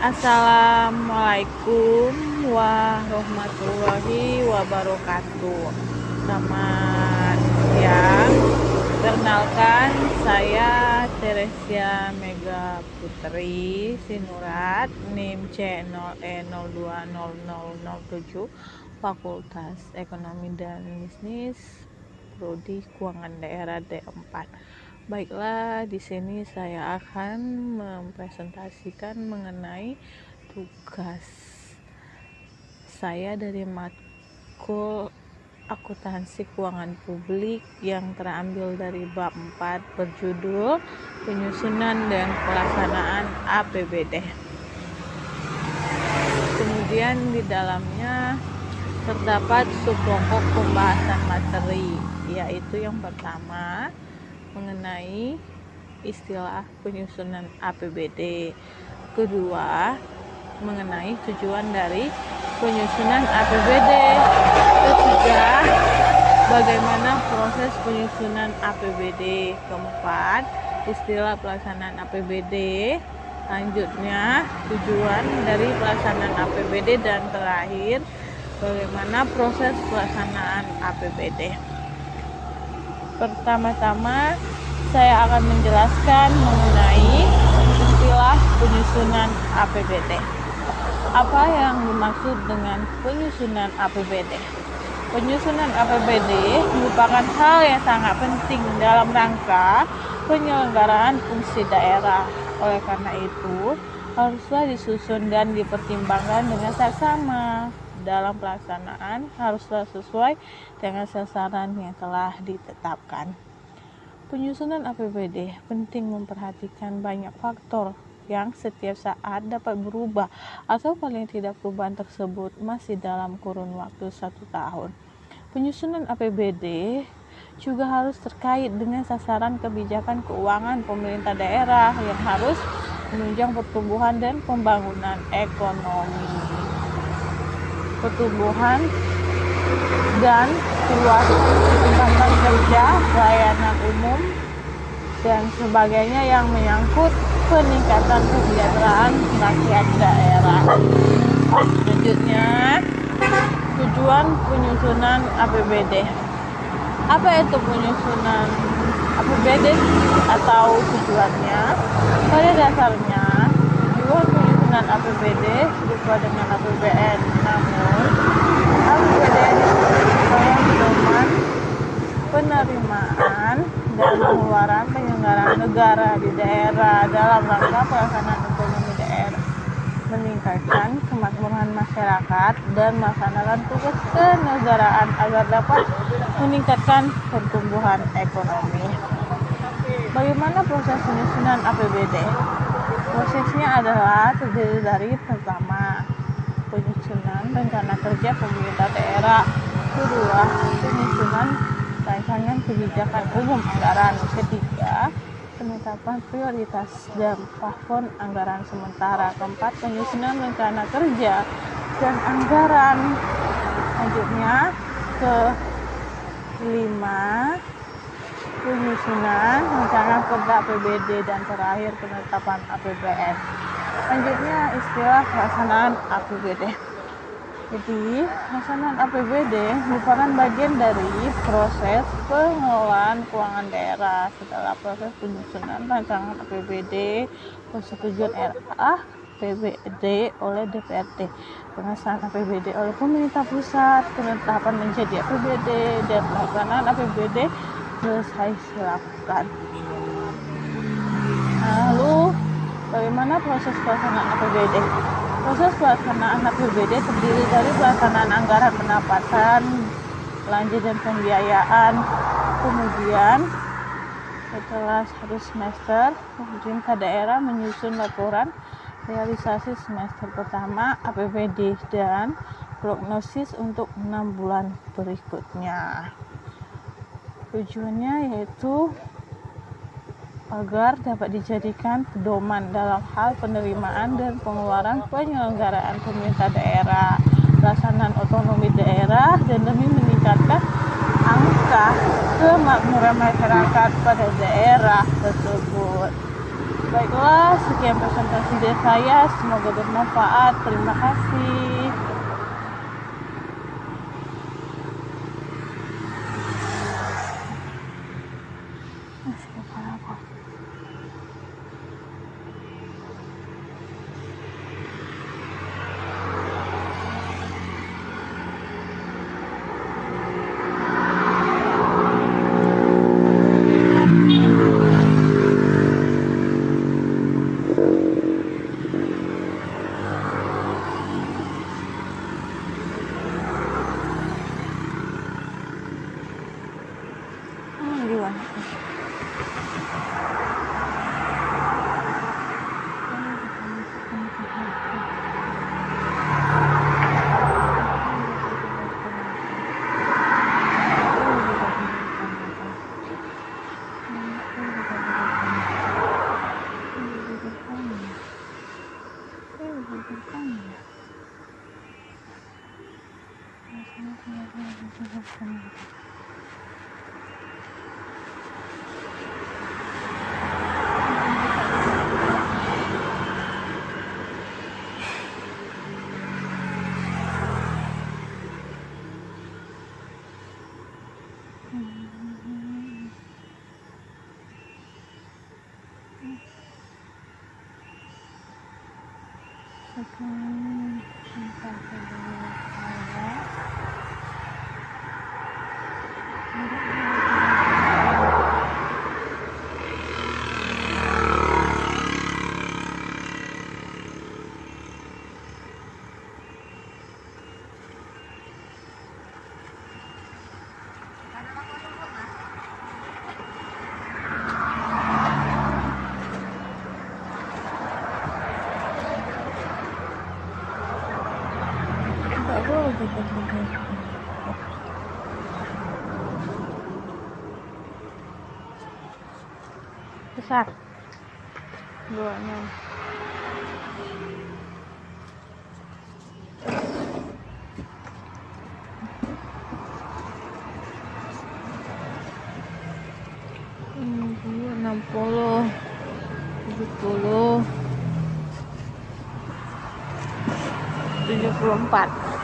Assalamualaikum warahmatullahi wabarakatuh. Selamat siang. Perkenalkan, saya Teresia Mega Putri Sinurat, NIM C0E020007, Fakultas Ekonomi dan Bisnis, Prodi Keuangan Daerah D4. Baiklah, di sini saya akan mempresentasikan mengenai tugas saya dari matkul akuntansi keuangan publik yang terambil dari bab 4 berjudul penyusunan dan pelaksanaan APBD. Kemudian di dalamnya terdapat subkelompok pembahasan materi, yaitu yang pertama mengenai istilah penyusunan APBD, kedua mengenai tujuan dari penyusunan APBD, ketiga bagaimana proses penyusunan APBD, keempat istilah pelaksanaan APBD, selanjutnya tujuan dari pelaksanaan APBD, dan terakhir bagaimana proses pelaksanaan APBD. Pertama-tama saya akan menjelaskan mengenai istilah penyusunan APBD. Apa yang dimaksud dengan penyusunan APBD? Penyusunan APBD merupakan hal yang sangat penting dalam rangka penyelenggaraan fungsi daerah. Oleh karena itu, haruslah disusun dan dipertimbangkan dengan seksama. Dalam pelaksanaan haruslah sesuai dengan sasaran yang telah ditetapkan. Penyusunan APBD penting memperhatikan banyak faktor yang setiap saat dapat berubah atau paling tidak perubahan tersebut masih dalam kurun waktu 1 tahun. Penyusunan APBD juga harus terkait dengan sasaran kebijakan keuangan pemerintah daerah yang harus menunjang pertumbuhan dan pembangunan ekonomi, pertumbuhan dan luasan kesempatan kerja, pelayanan umum, dan sebagainya yang menyangkut peningkatan kesejahteraan rakyat daerah. Selanjutnya, tujuan penyusunan APBD. Apa itu penyusunan APBD atau tujuannya? Pada dasarnya, tujuan penyusunan APBD serupa dengan APBN, namun APBD merupakan pedoman penerimaan dan pengeluaran penyelenggaraan negara di daerah dalam rangka pelaksanaan ekonomi daerah, meningkatkan kemakmuran masyarakat, dan melaksanakan tugas kenegaraan agar dapat meningkatkan pertumbuhan ekonomi. Bagaimana proses penyusunan APBD? Prosesnya adalah terdiri dari pertama, penyusunan rencana kerja pemerintah daerah, kedua, penyusunan rancangan kebijakan umum anggaran, ketiga, penetapan prioritas dan plafon anggaran sementara, keempat, penyusunan rencana kerja dan anggaran, selanjutnya kelima, penyusunan rencana kerja APBD, dan terakhir penetapan APBN. Selanjutnya istilah pelaksanaan APBD. Jadi, pelaksanaan APBD merupakan bagian dari proses pengelolaan keuangan daerah. Setelah proses penyusunan rancangan APBD, persetujuan RAPBD oleh DPRD, pengesahan APBD oleh pemerintah pusat, penetapan menjadi APBD, dan pelaksanaan APBD selesai dilakukan. Lalu, bagaimana proses pelaksanaan APBD? Proses pelaksanaan APBD terdiri dari pelaksanaan anggaran pendapatan, belanja, dan pembiayaan. Kemudian, setelah 1 semester, pemerintah daerah menyusun laporan realisasi semester pertama APBD dan prognosis untuk 6 bulan berikutnya. Tujuannya yaitu agar dapat dijadikan pedoman dalam hal penerimaan dan pengeluaran penyelenggaraan pemerintah daerah, pelaksanaan otonomi daerah, dan demi meningkatkan angka kemakmuran masyarakat pada daerah tersebut. Baiklah, sekian presentasi dari saya. Semoga bermanfaat. Terima kasih. Gimana? Besar 26. Hmm, 60, 70, 74.